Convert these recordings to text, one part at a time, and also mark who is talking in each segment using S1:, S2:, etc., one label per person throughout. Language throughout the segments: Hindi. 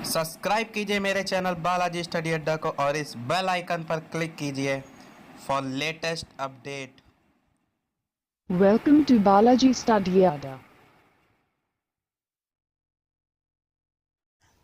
S1: सब्सक्राइब कीजिए मेरे चैनल बालाजी स्टडी अड्डा को और इस बेल आइकन पर क्लिक कीजिए for latest update.
S2: Welcome to Balaji Study Adda.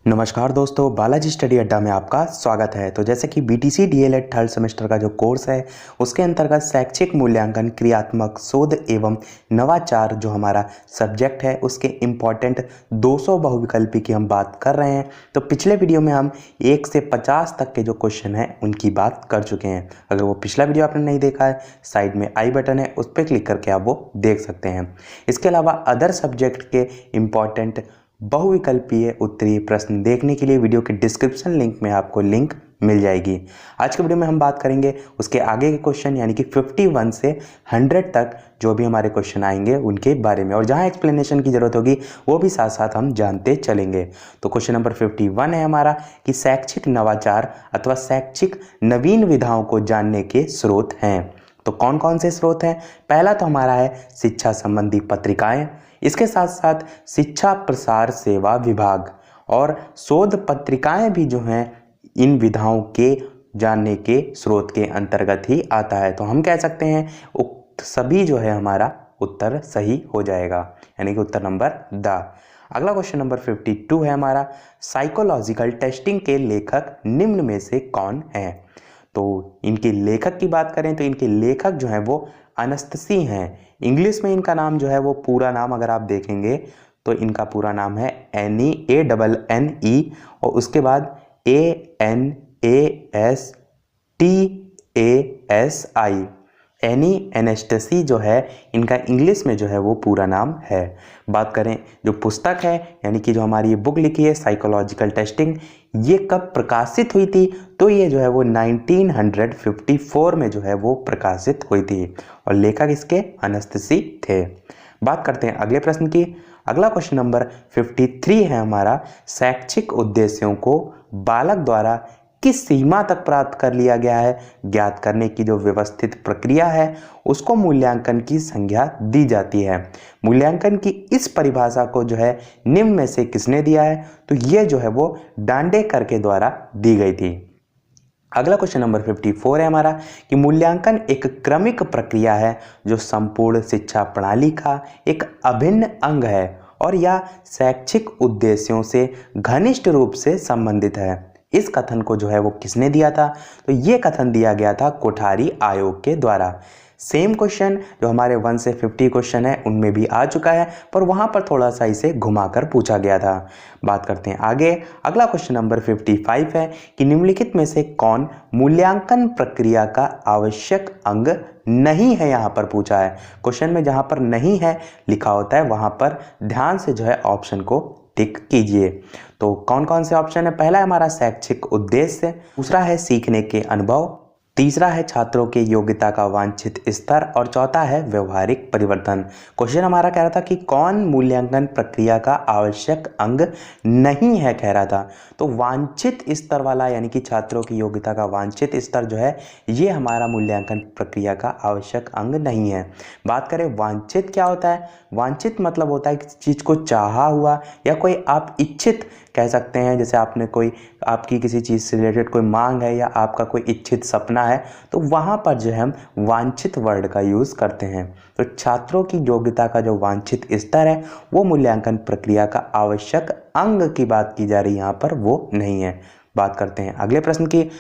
S3: नमस्कार दोस्तों, बालाजी स्टडी अड्डा में आपका स्वागत है। तो जैसे कि बीटीसी डीएलएड थर्ड सेमेस्टर का जो कोर्स है उसके अंतर्गत शैक्षिक मूल्यांकन, क्रियात्मक शोध एवं नवाचार जो हमारा सब्जेक्ट है उसके इम्पॉर्टेंट 200 बहुविकल्पी की हम बात कर रहे हैं। तो पिछले वीडियो में हम 1 से 50 तक के जो क्वेश्चन हैं उनकी बात कर चुके हैं। अगर वो पिछला वीडियो आपने नहीं देखा है, साइड में आई बटन है, उस पर क्लिक करके आप वो देख सकते हैं। इसके अलावा अदर सब्जेक्ट के इम्पॉर्टेंट बहुविकल्पीय उत्तरीय प्रश्न देखने के लिए वीडियो के डिस्क्रिप्शन लिंक में आपको लिंक मिल जाएगी। आज के वीडियो में हम बात करेंगे उसके आगे के क्वेश्चन यानी कि 51 से 100 तक जो भी हमारे क्वेश्चन आएंगे उनके बारे में, और जहां एक्सप्लेनेशन की जरूरत होगी वो भी साथ साथ हम जानते चलेंगे। तो क्वेश्चन नंबर 51 है हमारा कि शैक्षिक नवाचार अथवा शैक्षिक नवीन विधाओं को जानने के स्रोत हैं। तो कौन कौन से स्रोत हैं? पहला तो हमारा है शिक्षा संबंधी पत्रिकाएं, इसके साथ साथ शिक्षा प्रसार सेवा विभाग, और शोध पत्रिकाएं भी जो हैं इन विधाओं के जानने के स्रोत के अंतर्गत ही आता है। तो हम कह सकते हैं उक्त सभी जो है हमारा उत्तर सही हो जाएगा, यानी कि उत्तर नंबर द। अगला क्वेश्चन नंबर 52 है हमारा, साइकोलॉजिकल टेस्टिंग के लेखक निम्न में से कौन है? तो इनके लेखक की बात करें तो इनके लेखक जो हैं वो अनस्तसी हैं। इंग्लिश में इनका नाम जो है वो पूरा नाम अगर आप देखेंगे तो इनका पूरा नाम है ANNE, और उसके बाद ANASTASI। एनी एनेस्टेसी जो है इनका इंग्लिश में जो है वो पूरा नाम है। बात करें जो पुस्तक है यानी कि जो हमारी ये बुक लिखी है साइकोलॉजिकल टेस्टिंग, ये कब प्रकाशित हुई थी? तो ये जो है वो 1954 में जो है वो प्रकाशित हुई थी, और लेखक इसके अनस्तसी थे। बात करते हैं अगले प्रश्न की। अगला क्वेश्चन नंबर 53 है हमारा, शैक्षिक उद्देश्यों को बालक द्वारा किस सीमा तक प्राप्त कर लिया गया है ज्ञात करने की जो व्यवस्थित प्रक्रिया है उसको मूल्यांकन की संज्ञा दी जाती है। मूल्यांकन की इस परिभाषा को जो है निम्न में से किसने दिया है? तो ये जो है वो डांडेकर के द्वारा दी गई थी। अगला क्वेश्चन नंबर 54 है हमारा कि मूल्यांकन एक क्रमिक प्रक्रिया है जो संपूर्ण शिक्षा प्रणाली का एक अभिन्न अंग है और यह शैक्षिक उद्देश्यों से घनिष्ठ रूप से संबंधित है। इस कथन को जो है वो किसने दिया था? तो ये कथन दिया गया था कोठारी आयोग के द्वारा। सेम क्वेश्चन जो हमारे 1 से 50 क्वेश्चन है उनमें भी आ चुका है, पर वहां पर थोड़ा सा इसे घुमाकर पूछा गया था। बात करते हैं आगे। अगला क्वेश्चन नंबर 55 है कि निम्नलिखित में से कौन मूल्यांकन प्रक्रिया का आवश्यक अंग नहीं है? यहां पर पूछा है क्वेश्चन में, जहां पर नहीं है लिखा होता है वहां पर ध्यान से जो है ऑप्शन को टिक कीजिए। तो कौन कौन से ऑप्शन है? पहला है हमारा शैक्षिक उद्देश्य, दूसरा है सीखने के अनुभव, तीसरा है छात्रों के योग्यता का वांछित स्तर, और चौथा है व्यवहारिक परिवर्तन। क्वेश्चन हमारा कह रहा था कि कौन मूल्यांकन प्रक्रिया का आवश्यक अंग नहीं है कह रहा था। तो वांछित स्तर वाला यानी कि छात्रों की योग्यता का वांछित स्तर जो है ये हमारा मूल्यांकन प्रक्रिया का आवश्यक अंग नहीं है। बात करें वांछित क्या होता है? वांछित मतलब होता है किसी चीज़ को चाहा हुआ या कोई आप इच्छित कह सकते हैं, जैसे आपने कोई आपकी किसी चीज़ से रिलेटेड कोई मांग है या आपका कोई इच्छित सपना है तो वहाँ पर जो है हम वांछित वर्ड का यूज़ करते हैं। तो छात्रों की योग्यता का जो वांछित स्तर है वो मूल्यांकन प्रक्रिया का आवश्यक अंग की बात की जा रही है, यहाँ पर वो नहीं है। बात करते हैं अगले प्रश्न की।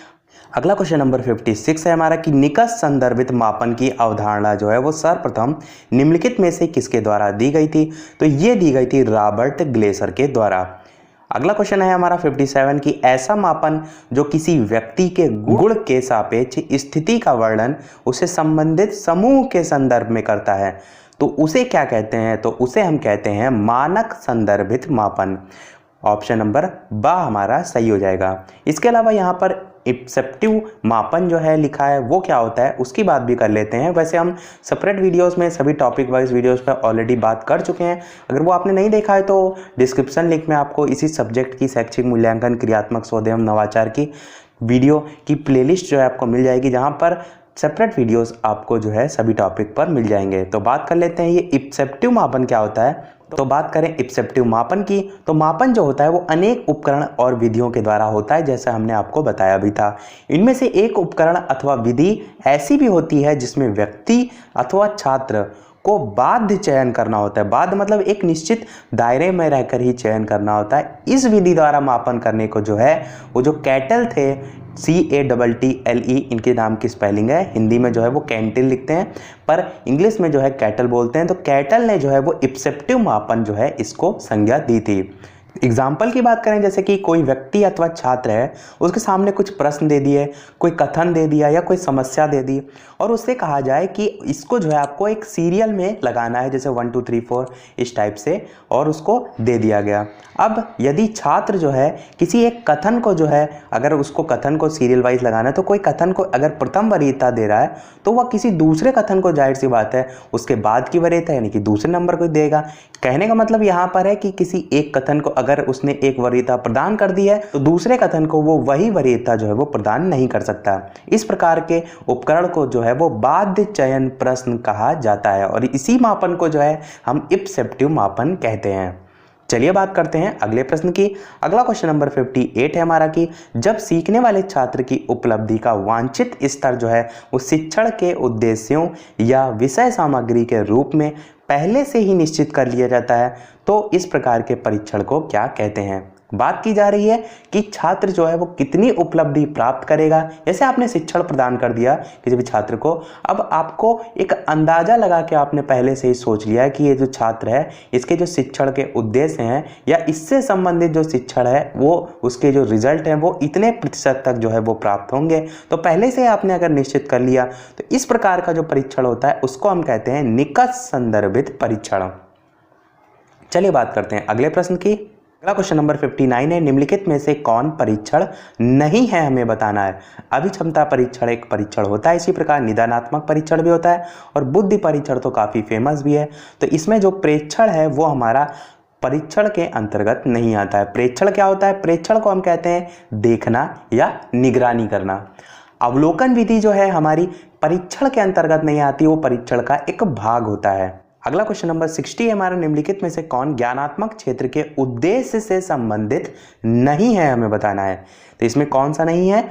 S3: अगला क्वेश्चन नंबर 56 है हमारा कि निकष संदर्भित मापन की अवधारणा जो है वो सर्वप्रथम निम्नलिखित में से किसके द्वारा दी गई थी? तो ये दी गई थी रॉबर्ट ग्लेसर के द्वारा। अगला क्वेश्चन है हमारा 57 कि ऐसा मापन जो किसी व्यक्ति के गुण के सापेक्ष स्थिति का वर्णन उसे संबंधित समूह के संदर्भ में करता है तो उसे क्या कहते हैं? तो उसे हम कहते हैं मानक संदर्भित मापन। ऑप्शन नंबर बा हमारा सही हो जाएगा। इसके अलावा यहाँ पर इब्सेप्टिव मापन जो है लिखा है वो क्या होता है उसकी बात भी कर लेते हैं। वैसे हम सेपरेट वीडियोस में सभी टॉपिक वाइज वीडियोस पर ऑलरेडी बात कर चुके हैं, अगर वो आपने नहीं देखा है तो डिस्क्रिप्शन लिंक में आपको इसी सब्जेक्ट की शैक्षिक मूल्यांकन, क्रियात्मक शोध एवं नवाचार की वीडियो की प्लेलिस्ट जो है आपको मिल जाएगी, जहाँ पर सेपरेट वीडियोस आपको जो है सभी टॉपिक पर मिल जाएंगे। तो बात कर लेते हैं ये इब्सेप्टिव मापन क्या होता है। तो बात करें इप्सेप्टिव मापन की, तो मापन जो होता है वो अनेक उपकरण और विधियों के द्वारा होता है, जैसा हमने आपको बताया भी था। इनमें से एक उपकरण अथवा विधि ऐसी भी होती है जिसमें व्यक्ति अथवा छात्र को बाध्य चयन करना होता है। बाध्य मतलब एक निश्चित दायरे में रहकर ही चयन करना होता है। इस विधि द्वारा मापन करने को जो है वो जो कैटल थे, CATTLE इनके नाम की स्पेलिंग है, हिंदी में जो है वो कैंटिल लिखते हैं पर इंग्लिश में जो है कैटल बोलते हैं। तो कैटल ने जो है वो इप्सेप्टिव मापन जो है इसको संज्ञा दी थी। एग्जाम्पल की बात करें, जैसे कि कोई व्यक्ति अथवा छात्र है, उसके सामने कुछ प्रश्न दे दिए, कोई कथन दे दिया या कोई समस्या दे दी और उससे कहा जाए कि इसको जो है आपको एक सीरियल में लगाना है, जैसे 1 2 3 4 इस टाइप से, और उसको दे दिया गया। अब यदि छात्र जो है किसी एक कथन को जो है अगर उसको कथन को सीरियल वाइज लगाना है, तो कोई कथन को अगर प्रथम वरीयता दे रहा है तो वह किसी दूसरे कथन को जाहिर सी बात है उसके बाद की वरीयता यानी कि दूसरे नंबर को देगा। कहने का मतलब यहाँ पर है कि किसी एक कथन को अगर उसने एक वरीयता प्रदान कर दी है तो दूसरे कथन को वो वही वरीयता जो है वो प्रदान नहीं कर सकता। इस प्रकार के उपकरण को जो है वो बाध्य चयन प्रश्न कहा जाता है और इसी मापन को जो है हम इप्सेप्टिव मापन कहते हैं। चलिए बात करते हैं अगले प्रश्न की। अगला क्वेश्चन नंबर 58 है हमारा कि जब सीखने वाले छात्र की उपलब्धि का वांछित स्तर जो है वो शिक्षण के उद्देश्यों या विषय सामग्री के रूप में पहले से ही निश्चित कर लिया जाता है तो इस प्रकार के परीक्षण को क्या कहते हैं। बात की जा रही है कि छात्र जो है वो कितनी उपलब्धि प्राप्त करेगा। जैसे आपने शिक्षण प्रदान कर दिया किसी भी छात्र को, अब आपको एक अंदाजा लगा के आपने पहले से ही सोच लिया है कि ये जो छात्र है इसके जो शिक्षण के उद्देश्य हैं या इससे संबंधित जो शिक्षण है वो उसके जो रिजल्ट हैं वो इतने प्रतिशत तक जो है वो प्राप्त होंगे। तो पहले से आपने अगर निश्चित कर लिया तो इस प्रकार का जो परीक्षण होता है उसको हम कहते हैं निकष संदर्भित परीक्षण। चलिए बात करते हैं अगले प्रश्न की। अगला क्वेश्चन नंबर 59 है, निम्नलिखित में से कौन परीक्षण नहीं है, हमें बताना है। अभिक्षमता परीक्षण एक परीक्षण होता है, इसी प्रकार निदानात्मक परीक्षण भी होता है और बुद्धि परीक्षण तो काफ़ी फेमस भी है। तो इसमें जो प्रेक्षण है वो हमारा परीक्षण के अंतर्गत नहीं आता है। प्रेक्षण क्या होता है? प्रेक्षण को हम कहते हैं देखना या निगरानी करना। अवलोकन विधि जो है हमारी परीक्षण के अंतर्गत नहीं आती, वो परीक्षण का एक भाग होता है। अगला क्वेश्चन नंबर 60 है हमारा, निम्नलिखित में से कौन ज्ञानात्मक क्षेत्र के उद्देश्य से संबंधित नहीं है, हमें बताना है। तो इसमें कौन सा नहीं है?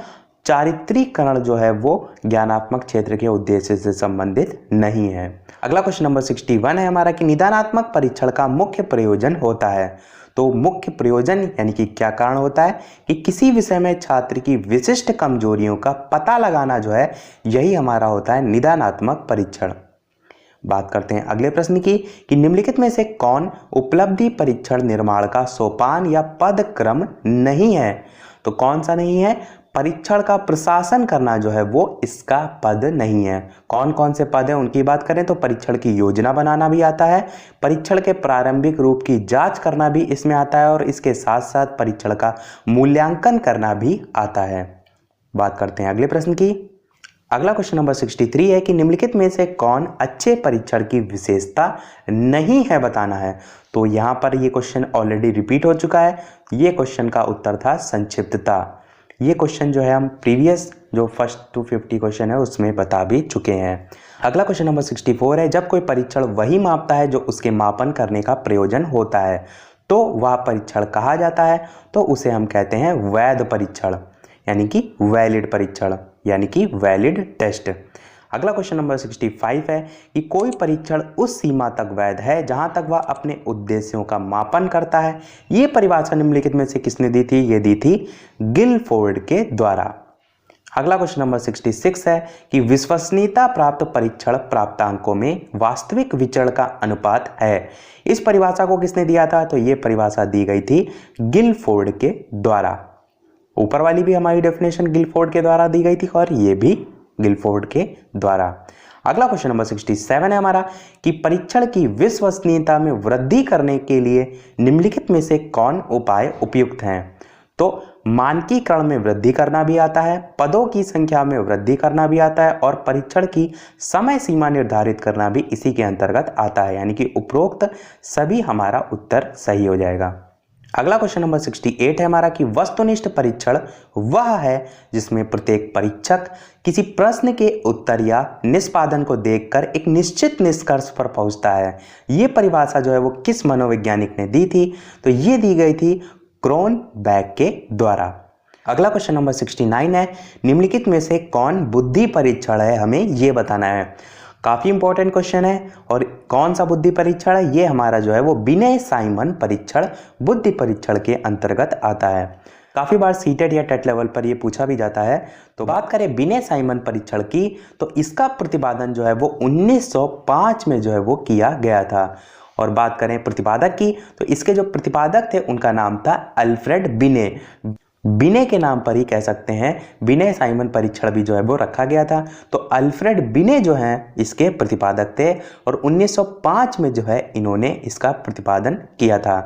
S3: चारित्रीकरण जो है वो ज्ञानात्मक क्षेत्र के उद्देश्य से संबंधित नहीं है। अगला क्वेश्चन नंबर 61 है हमारा कि निदानात्मक परीक्षण का मुख्य प्रयोजन होता है। तो मुख्य प्रयोजन यानी कि क्या कारण होता है कि किसी विषय में छात्र की विशिष्ट कमजोरियों का पता लगाना जो है यही हमारा होता है निदानात्मक परीक्षण। बात करते हैं अगले प्रश्न की कि निम्नलिखित में से कौन उपलब्धि परीक्षण निर्माण का सोपान या पद क्रम नहीं है। तो कौन सा नहीं है? परीक्षण का प्रशासन करना जो है वो इसका पद नहीं है। कौन कौन से पद हैं उनकी बात करें तो परीक्षण की योजना बनाना भी आता है, परीक्षण के प्रारंभिक रूप की जांच करना भी इसमें आता है और इसके साथ साथ परीक्षण का मूल्यांकन करना भी आता है। बात करते हैं अगले प्रश्न की। अगला क्वेश्चन नंबर 63 है कि निम्नलिखित में से कौन अच्छे परीक्षण की विशेषता नहीं है, बताना है। तो यहाँ पर ये क्वेश्चन ऑलरेडी रिपीट हो चुका है। ये क्वेश्चन का उत्तर था संक्षिप्तता। ये क्वेश्चन जो है हम प्रीवियस जो फर्स्ट 250 क्वेश्चन है उसमें बता भी चुके हैं। अगला क्वेश्चन नंबर 64 है, जब कोई परीक्षण वही मापता है जो उसके मापन करने का प्रयोजन होता है तो वह परीक्षण कहा जाता है। तो उसे हम कहते हैं वैध परीक्षण यानी कि वैलिड परीक्षण यानी कि वैलिड टेस्ट। अगला क्वेश्चन नंबर 65 है कि कोई परीक्षण उस सीमा तक वैध है जहां तक वह अपने उद्देश्यों का मापन करता है। ये परिभाषा निम्नलिखित में से किसने दी थी? ये दी थी गिलफोर्ड के द्वारा। अगला क्वेश्चन नंबर 66 है कि विश्वसनीयता प्राप्त परीक्षण प्राप्तांकों में वास्तविक विचरण का अनुपात है। इस परिभाषा को किसने दिया था? तो ये परिभाषा दी गई थी गिलफोर्ड के द्वारा। ऊपर वाली भी हमारी डेफिनेशन गिलफोर्ड के द्वारा दी गई थी और ये भी गिलफोर्ड के द्वारा। अगला क्वेश्चन नंबर 67 है हमारा कि परीक्षण की विश्वसनीयता में वृद्धि करने के लिए निम्नलिखित में से कौन उपाय उपयुक्त हैं। तो मानकीकरण में वृद्धि करना भी आता है, पदों की संख्या में वृद्धि करना भी आता है और परीक्षण की समय सीमा निर्धारित करना भी इसी के अंतर्गत आता है। यानी कि उपरोक्त सभी हमारा उत्तर सही हो जाएगा। अगला क्वेश्चन नंबर 68 है हमारा कि वस्तुनिष्ठ परीक्षण वह है जिसमें प्रत्येक परीक्षक किसी प्रश्न के उत्तर या निष्पादन को देखकर एक निश्चित निष्कर्ष पर पहुंचता है। ये परिभाषा जो है वो किस मनोवैज्ञानिक ने दी थी? तो ये दी गई थी क्रोनबेक के द्वारा। अगला क्वेश्चन नंबर 69 है निम्नलिखित में से कौन बुद्धि परीक्षण है, हमें ये बताना है। काफ़ी इंपॉर्टेंट क्वेश्चन है। और कौन सा बुद्धि परीक्षण है? ये हमारा जो है वो विनय साइमन परीक्षण बुद्धि परीक्षण के अंतर्गत आता है। काफ़ी बार सीटेट या टेट लेवल पर ये पूछा भी जाता है। तो बात करें विनय साइमन परीक्षण की, तो इसका प्रतिपादन जो है वो 1905 में जो है वो किया गया था। और बात करें प्रतिपादक की, तो इसके जो प्रतिपादक थे उनका नाम था अल्फ्रेड बिने। बिने के नाम पर ही कह सकते हैं विनय साइमन परीक्षण भी जो है वो रखा गया था। तो अल्फ्रेड बिने जो हैं इसके प्रतिपादक थे और 1905 में जो है इन्होंने इसका प्रतिपादन किया था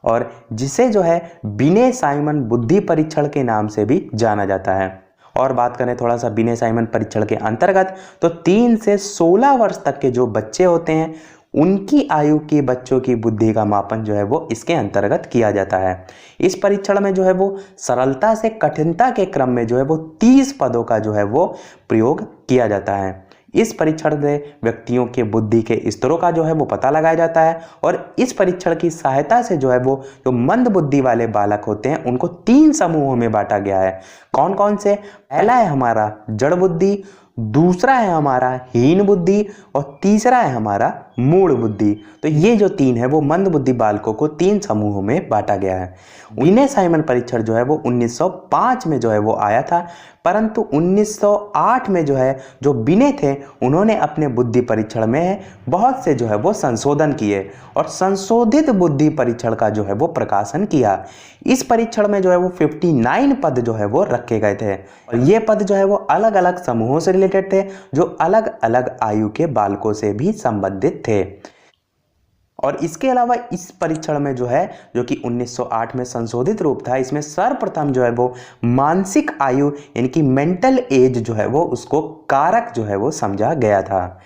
S3: और जिसे जो है विनय साइमन बुद्धि परीक्षण के नाम से भी जाना जाता है। और बात करें थोड़ा सा विनय साइमन परीक्षण के अंतर्गत, तो 3 से 16 वर्ष तक के जो बच्चे होते हैं उनकी आयु के बच्चों की बुद्धि का मापन जो है वो इसके अंतर्गत किया जाता है। इस परीक्षण में जो है वो सरलता से कठिनता के क्रम में जो है वो 30 पदों का जो है वो प्रयोग किया जाता है। इस परीक्षण से व्यक्तियों के बुद्धि के स्तरों का जो है वो पता लगाया जाता है और इस परीक्षण की सहायता से जो है वो जो मंद बुद्धि वाले बालक होते हैं उनको 3 समूहों में बांटा गया है। कौन कौन से? पहला है हमारा जड़ बुद्धि, दूसरा है हमारा हीन बुद्धि और तीसरा है हमारा मूढ़ बुद्धि। तो ये जो 3 है वो मंद बुद्धि बालकों को 3 समूहों में बांटा गया है। विनय साइमन परीक्षण जो है वो 1905 में जो है वो आया था, परंतु 1908 में जो है जो बिने थे उन्होंने अपने बुद्धि परीक्षण में बहुत से जो है वो संशोधन किए और संशोधित बुद्धि परीक्षण का जो है वो प्रकाशन किया। इस परीक्षण में जो है वो 59 पद जो है वो रखे गए थे और ये पद जो है वो अलग अलग समूहों से रिलेटेड थे जो अलग अलग आयु के बालकों से भी संबंधित थे। और इसके अलावा इस परीक्षण में जो है जो कि 1908 में संशोधित रूप था, इसमें सर्वप्रथम जो है वो मानसिक आयु यानी कि मेंटल एज जो है वो उसको कारक जो है वो समझा गया था।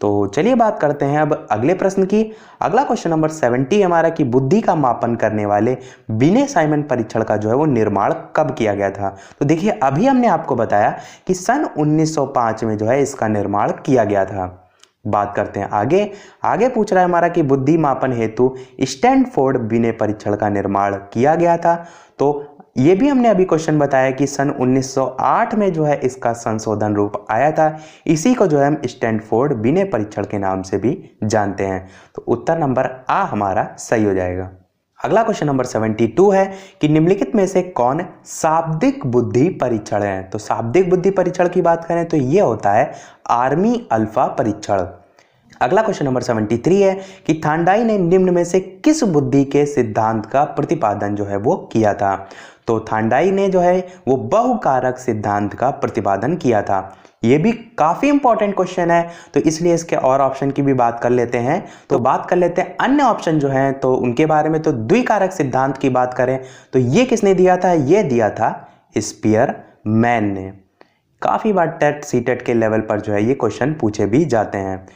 S3: तो चलिए बात करते हैं अब अगले प्रश्न की। अगला क्वेश्चन नंबर 70 हमारा कि बुद्धि का मापन करने वाले विनय साइमन परीक्षण का जो है वो निर्माण कब किया गया था? तो देखिए अभी हमने आपको बताया कि सन 1905 में जो है इसका निर्माण किया गया था। बात करते हैं आगे पूछ रहा है हमारा कि बुद्धि मापन हेतु स्टैनफोर्ड विनय परीक्षण का निर्माण किया गया था। तो ये भी हमने अभी क्वेश्चन बताया कि सन 1908 में जो है इसका संशोधन रूप आया था। इसी को जो है हम स्टैनफोर्ड विनय परीक्षण के नाम से भी जानते हैं। तो उत्तर नंबर आ हमारा सही हो जाएगा। अगला क्वेश्चन नंबर 72 है कि निम्नलिखित में से कौन शाब्दिक बुद्धि परीक्षण है? तो शाब्दिक बुद्धि परीक्षण की बात करें तो यह होता है आर्मी अल्फा परीक्षण। अगला क्वेश्चन नंबर 73 है कि थांडाई ने निम्न में से किस बुद्धि के सिद्धांत का प्रतिपादन जो है वो किया था? तो थांडाई ने जो है वो बहुकारक सिद्धांत का प्रतिपादन किया था। ये भी काफी इंपॉर्टेंट क्वेश्चन है तो इसलिए इसके और ऑप्शन की भी बात कर लेते हैं। तो बात कर लेते हैं अन्य ऑप्शन जो हैं तो उनके बारे में। तो द्विकारक सिद्धांत की बात करें तो ये किसने दिया था? ये दिया था स्पीयरमैन ने। काफी बार टेट सीटेट के लेवल पर जो है ये क्वेश्चन पूछे भी जाते हैं।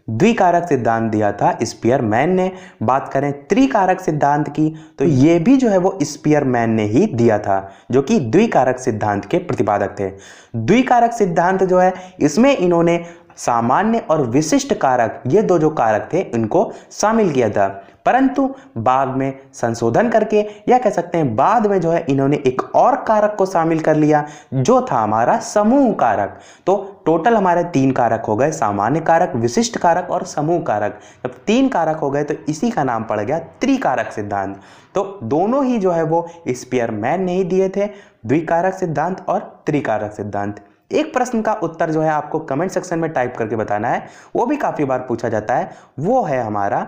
S3: द्विकारक सिद्धांत दिया था स्पीयरमैन ने। बात करें त्रिकारक सिद्धांत की तो ये भी जो है वो स्पीयरमैन ने ही दिया था जो कि द्विकारक सिद्धांत के प्रतिपादक थे। द्विकारक सिद्धांत जो है इसमें इन्होंने सामान्य और विशिष्ट कारक ये दो जो कारक थे इनको शामिल किया था, परंतु बाद में संशोधन करके या कह सकते हैं बाद में जो है इन्होंने एक और कारक को शामिल कर लिया जो था हमारा समूह कारक। तो टोटल हमारे 3 कारक हो गए, सामान्य कारक, विशिष्ट कारक और समूह कारक। जब 3 कारक हो गए तो इसी का नाम पड़ गया त्रिकारक सिद्धांत। तो दोनों ही जो है वो स्पीयरमैन ने ही दिए थे, द्विकारक सिद्धांत और त्रिकारक सिद्धांत। एक प्रश्न का उत्तर जो है आपको कमेंट सेक्शन में टाइप करके बताना है, वो भी काफी बार पूछा जाता है। वो है हमारा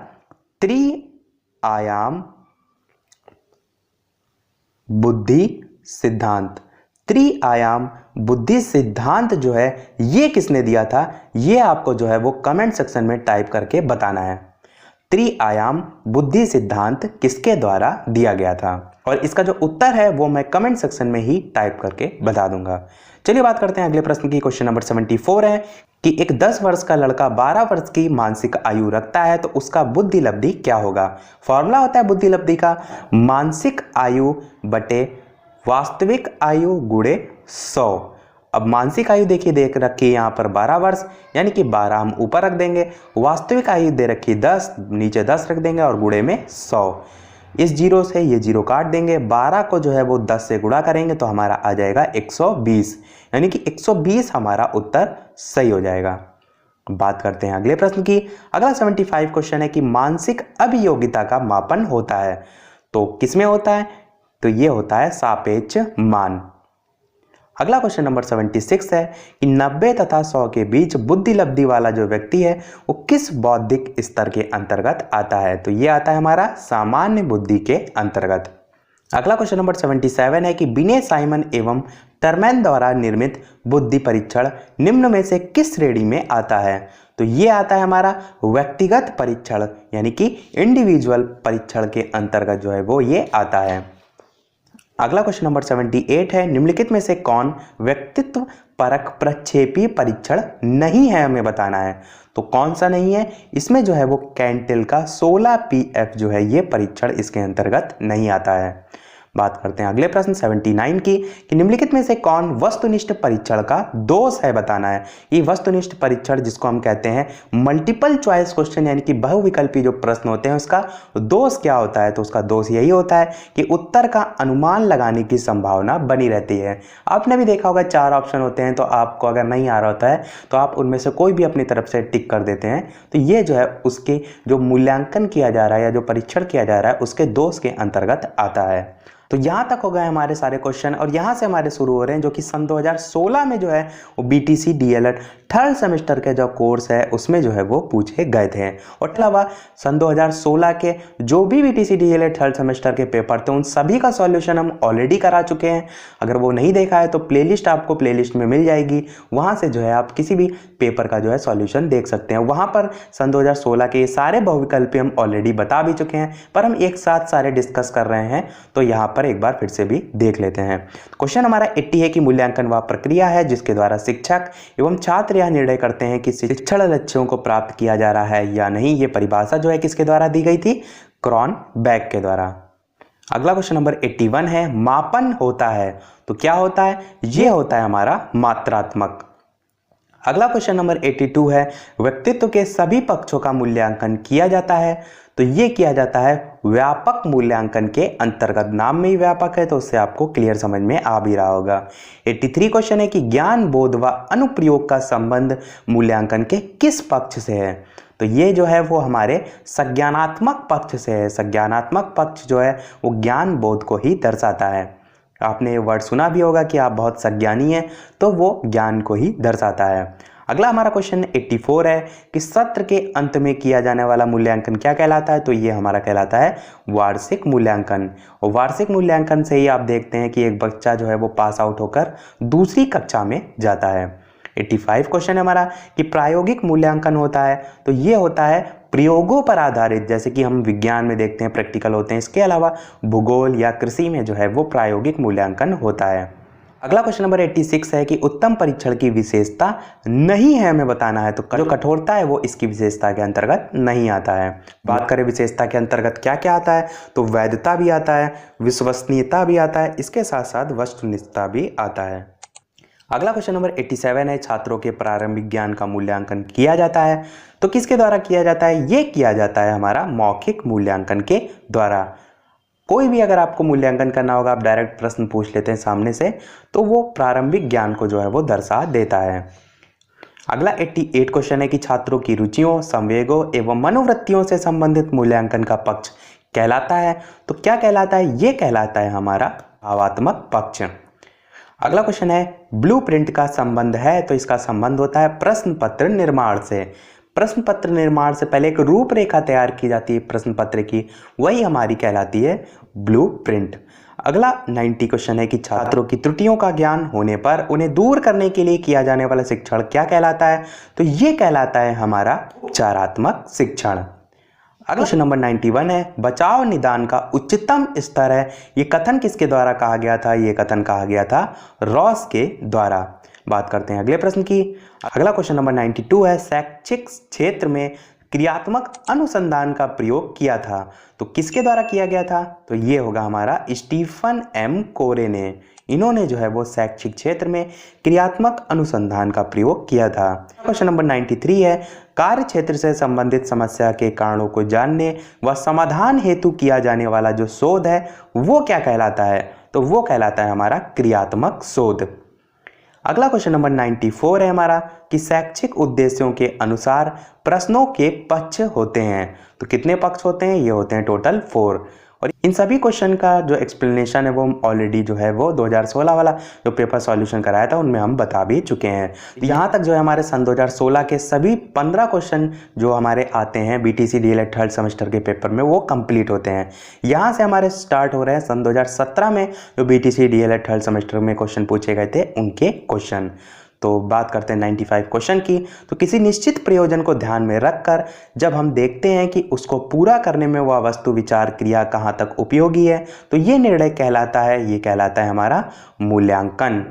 S3: त्रिआयाम बुद्धि सिद्धांत। त्रिआयाम बुद्धि सिद्धांत जो है ये किसने दिया था? ये आपको जो है वो कमेंट सेक्शन में टाइप करके बताना है। त्रिआयाम बुद्धि सिद्धांत किसके द्वारा दिया गया था? और इसका जो उत्तर है वो मैं कमेंट सेक्शन में ही टाइप करके बता दूंगा। चलिए बात करते हैं अगले प्रश्न की। क्वेश्चन नंबर 74 है कि एक 10 वर्ष का लड़का 12 वर्ष की मानसिक आयु रखता है तो उसका बुद्धि लब्धि क्या होगा? फॉर्मूला होता है बुद्धि लब्धि का मानसिक आयु बटे वास्तविक आयु गुणे 100। अब मानसिक आयु देखिए देख रखी है यहाँ पर 12 वर्ष, यानी कि 12 हम ऊपर रख देंगे, वास्तविक आयु दे रखी 10, नीचे 10 रख देंगे और गुणे में 100। इस जीरो से ये जीरो काट देंगे, 12 को जो है वो 10 से गुणा करेंगे तो हमारा आ जाएगा 120, यानी कि 120 हमारा उत्तर सही हो जाएगा। बात करते हैं अगले प्रश्न की। अगला 75 क्वेश्चन है कि मानसिक अभियोगिता का मापन होता है तो किसमें होता है? तो ये होता है सापेक्ष मान। अगला क्वेश्चन नंबर 76 है कि 90 तथा 100 के बीच बुद्धि लब्धि वाला जो व्यक्ति है वो किस बौद्धिक स्तर के अंतर्गत आता है? तो ये आता है हमारा सामान्य बुद्धि के अंतर्गत। अगला क्वेश्चन नंबर 77 है कि बिने साइमन एवं टर्मैन द्वारा निर्मित बुद्धि परीक्षण निम्न में से किस श्रेणी में आता है? तो ये आता है हमारा व्यक्तिगत परीक्षण, यानी कि इंडिविजुअल परीक्षण के अंतर्गत जो है वो ये आता है। अगला क्वेश्चन नंबर 78 है निम्नलिखित में से कौन व्यक्तित्व परक प्रक्षेपी परीक्षण नहीं है? हमें बताना है। तो कौन सा नहीं है? इसमें जो है वो कैंटिल का 16PF जो है ये परीक्षण इसके अंतर्गत नहीं आता है। बात करते हैं अगले प्रश्न 79 की कि निम्नलिखित में से कौन वस्तुनिष्ठ परीक्षण का दोष है? बताना है। ये वस्तुनिष्ठ परीक्षण जिसको हम कहते हैं मल्टीपल चॉइस क्वेश्चन, यानी कि बहुविकल्पी जो प्रश्न होते हैं उसका दोष क्या होता है? तो उसका दोष यही होता है कि उत्तर का अनुमान लगाने की संभावना बनी रहती है। आपने भी देखा होगा 4 ऑप्शन होते हैं, तो आपको अगर नहीं आ रहा होता है तो आप उनमें से कोई भी अपनी तरफ से टिक कर देते हैं, तो ये जो है उसके जो मूल्यांकन किया जा रहा है या जो परीक्षण किया जा रहा है उसके दोष के अंतर्गत आता है। तो यहाँ तक हो गए हमारे सारे क्वेश्चन और यहाँ से हमारे शुरू हो रहे हैं जो कि सन 2016 में जो है वो BTC DLED थर्ड सेमेस्टर के जो कोर्स है उसमें जो है वो पूछे गए थे। और अलावा सन 2016 के जो भी BTC DLED थर्ड सेमेस्टर के पेपर थे उन सभी का सॉल्यूशन हम ऑलरेडी करा चुके हैं। अगर वो नहीं देखा है तो प्लेलिस्ट आपको प्लेलिस्ट में मिल जाएगी, वहाँ से जो है आप किसी भी पेपर का जो है सॉल्यूशन देख सकते हैं। वहाँ पर सन 2016 के ये सारे बहुविकल्पी हम ऑलरेडी बता भी चुके हैं, पर हम एक साथ सारे डिस्कस कर रहे हैं तो यहाँ पर एक बार फिर से भी देख लेते हैं। क्वेश्चन हमारा 80 है कि मूल्यांकन वह प्रक्रिया है जिसके द्वारा शिक्षक एवं छात्र यह निर्णय करते हैं कि शिक्षण लक्ष्यों को प्राप्त किया जा रहा है या नहीं। ये परिभाषा जो है किसके द्वारा दी गई थी? क्रॉनबेक के द्वारा। अगला क्वेश्चन नंबर 81 है मापन होता है तो क्या होता है? ये होता है हमारा मात्रात्मक। अगला क्वेश्चन नंबर 82 है व्यक्तित्व के सभी पक्षों का मूल्यांकन किया जाता है तो ये किया जाता है व्यापक मूल्यांकन के अंतर्गत। नाम में ही व्यापक है तो उससे आपको क्लियर समझ में आ भी रहा होगा। 83 क्वेश्चन है कि ज्ञान बोध व अनुप्रयोग का संबंध मूल्यांकन के किस पक्ष से है? तो ये जो है वो हमारे संज्ञानात्मक पक्ष से है। संज्ञानात्मक पक्ष जो है वो ज्ञान बोध को ही दर्शाता है। आपने ये वर्ड सुना भी होगा कि आप बहुत संज्ञानी हैं, तो वो ज्ञान को ही दर्शाता है। अगला हमारा क्वेश्चन 84 है कि सत्र के अंत में किया जाने वाला मूल्यांकन क्या कहलाता है? तो ये हमारा कहलाता है वार्षिक मूल्यांकन। और वार्षिक मूल्यांकन से ही आप देखते हैं कि एक बच्चा जो है वो पास आउट होकर दूसरी कक्षा में जाता है। 85 क्वेश्चन है हमारा कि प्रायोगिक मूल्यांकन होता है तो ये होता है प्रयोगों पर आधारित, जैसे कि हम विज्ञान में देखते हैं प्रैक्टिकल होते हैं। इसके अलावा भूगोल या कृषि में जो है वो प्रायोगिक मूल्यांकन होता है। अगला क्वेश्चन नंबर 86 है कि उत्तम परीक्षण की विशेषता नहीं है, हमें बताना है। तो जो कठोरता है वो इसकी विशेषता के अंतर्गत नहीं आता है। बात करें विशेषता के अंतर्गत क्या क्या आता है, तो वैधता भी आता है, विश्वसनीयता भी आता है, इसके साथ साथ वस्तुनिष्ठता भी आता है। अगला क्वेश्चन नंबर 87 है छात्रों के प्रारंभिक ज्ञान का मूल्यांकन किया जाता है तो किसके द्वारा किया जाता है? ये किया जाता है हमारा मौखिक मूल्यांकन के द्वारा। कोई भी अगर आपको मूल्यांकन करना होगा, आप डायरेक्ट प्रश्न पूछ लेते हैं सामने से, तो वो प्रारंभिक ज्ञान को जो है वो दर्शा देता है। अगला 88 क्वेश्चन है कि छात्रों की रुचियों, संवेगों एवं मनोवृत्तियों से संबंधित मूल्यांकन का पक्ष कहलाता है तो क्या कहलाता है? ये कहलाता है हमारा भावात्मक पक्ष। अगला क्वेश्चन है ब्लूप्रिंट का संबंध है तो इसका संबंध होता है प्रश्न पत्र निर्माण से। प्रश्न पत्र निर्माण से पहले एक रूपरेखा तैयार की जाती है प्रश्न पत्र की, वही हमारी कहलाती है ब्लूप्रिंट। अगला 90 क्वेश्चन है कि छात्रों की त्रुटियों का ज्ञान होने पर उन्हें दूर करने के लिए किया जाने वाला शिक्षण क्या कहलाता है? तो ये कहलाता है हमारा उपचारात्मक शिक्षण। अगला क्वेश्चन नंबर 91 है, बचाव निदान का उच्चतम स्तर है। ये कथन किसके द्वारा कहा गया था? ये कथन कहा गया था रॉस के द्वारा। बात करते हैं अगले प्रश्न की। अगला क्वेश्चन नंबर 92 है, शैक्षिक क्षेत्र में क्रियात्मक अनुसंधान का प्रयोग किया था, तो किसके द्वारा किया गया था? तो ये होगा हमारा स्टीफन एम कोरे ने। इन्होंने जो है वो शैक्षिक क्षेत्र में क्रियात्मक अनुसंधान का प्रयोग किया था। क्वेश्चन नंबर 93 है, कार्य क्षेत्र से संबंधित समस्या के कारणों को जानने व समाधान हेतु किया जाने वाला जो शोध है वो क्या कहलाता है? तो वो कहलाता है हमारा क्रियात्मक शोध। अगला क्वेश्चन नंबर 94 है हमारा कि शैक्षिक उद्देश्यों के अनुसार प्रश्नों के पक्ष होते हैं, तो कितने पक्ष होते हैं? ये होते हैं टोटल 4। और इन सभी क्वेश्चन का जो एक्सप्लेनेशन है वो ऑलरेडी जो है वो 2016 वाला जो पेपर सॉल्यूशन कराया था उनमें हम बता भी चुके हैं। यहाँ तक जो है हमारे सन 2016 के सभी 15 क्वेश्चन जो हमारे आते हैं बीटीसी डीएलएड थर्ड सेमेस्टर के पेपर में वो कंप्लीट होते हैं। यहाँ से हमारे स्टार्ट हो रहे हैं सन 2017 में जो बीटीसी डीएलएड थर्ड सेमेस्टर में क्वेश्चन पूछे गए थे उनके क्वेश्चन। तो बात करते हैं 95 क्वेश्चन की। तो किसी निश्चित प्रयोजन को ध्यान में रखकर जब हम देखते हैं कि उसको पूरा करने में वह वस्तु विचार क्रिया कहाँ तक उपयोगी है, तो ये निर्णय कहलाता है, ये कहलाता है हमारा मूल्यांकन।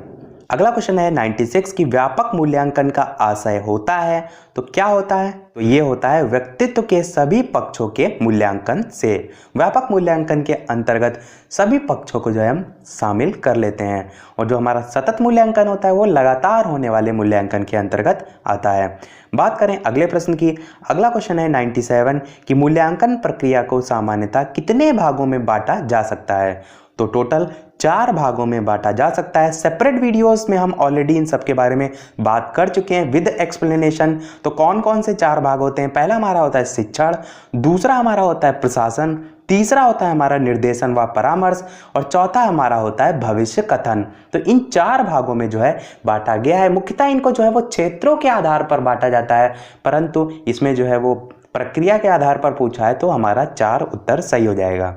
S3: अगला क्वेश्चन है 96 की व्यापक मूल्यांकन का आशय होता है, तो क्या होता है? तो ये होता है व्यक्तित्व के सभी पक्षों के मूल्यांकन से। व्यापक मूल्यांकन के अंतर्गत सभी पक्षों को जो है हम शामिल कर लेते हैं, और जो हमारा सतत मूल्यांकन होता है वो लगातार होने वाले मूल्यांकन के अंतर्गत आता है। बात करें अगले प्रश्न की। अगला क्वेश्चन है 97 की मूल्यांकन प्रक्रिया को सामान्यतः कितने भागों में बांटा जा सकता है? तो टोटल 4 भागों में बांटा जा सकता है। सेपरेट वीडियोस में हम ऑलरेडी इन सब के बारे में बात कर चुके हैं विद एक्सप्लेनेशन। तो कौन कौन से 4 भाग होते हैं? पहला हमारा होता है शिक्षण, दूसरा हमारा होता है प्रशासन, तीसरा होता है हमारा निर्देशन व परामर्श, और चौथा हमारा होता है भविष्य कथन। तो इन 4 भागों में जो है बांटा गया है। मुख्यतः इनको जो है वो क्षेत्रों के आधार पर बांटा जाता है, परंतु इसमें जो है वो प्रक्रिया के आधार पर पूछा है तो हमारा 4 उत्तर सही हो जाएगा।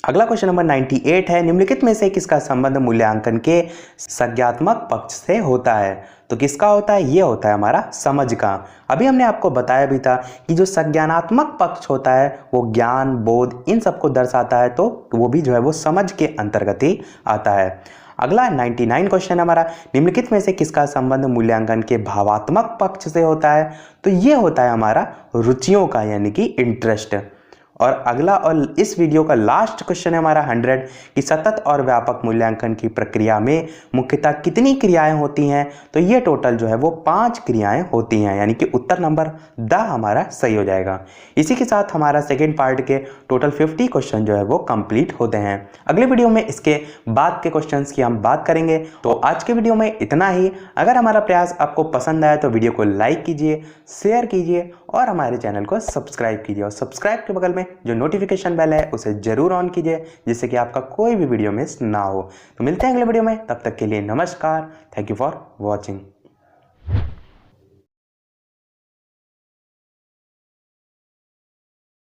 S3: अगला क्वेश्चन नंबर 98 है, निम्नलिखित में से किसका संबंध मूल्यांकन के संज्ञात्मक पक्ष से होता है? तो किसका होता है? ये होता है हमारा समझ का। अभी हमने आपको बताया भी था कि जो संज्ञानात्मक पक्ष होता है वो ज्ञान, बोध इन सबको दर्शाता है, तो वो भी जो है वो समझ के अंतर्गत ही आता है। अगला 99 क्वेश्चन हमारा, निम्नलिखित में से किसका संबंध मूल्यांकन के भावात्मक पक्ष से होता है? तो ये होता है हमारा रुचियों का, यानी कि इंटरेस्ट। और अगला और इस वीडियो का लास्ट क्वेश्चन है हमारा 100 कि सतत और व्यापक मूल्यांकन की प्रक्रिया में मुख्यतः कितनी क्रियाएं होती हैं? तो ये टोटल जो है वो 5 क्रियाएं होती हैं, यानी कि उत्तर नंबर द हमारा सही हो जाएगा। इसी के साथ हमारा सेकेंड पार्ट के टोटल 50 क्वेश्चन जो है वो कंप्लीट होते हैं। अगले वीडियो में इसके बाद के क्वेश्चंस की हम बात करेंगे। तो आज के वीडियो में इतना ही। अगर हमारा प्रयास आपको पसंद आया तो वीडियो को लाइक कीजिए, शेयर कीजिए और हमारे चैनल को सब्सक्राइब कीजिए, और सब्सक्राइब के बगल में जो नोटिफिकेशन बेल है उसे जरूर ऑन कीजिए, जिससे कि आपका कोई भी वीडियो मिस ना हो। तो मिलते हैं अगले वीडियो में, तब तक के लिए नमस्कार। Thank you for watching.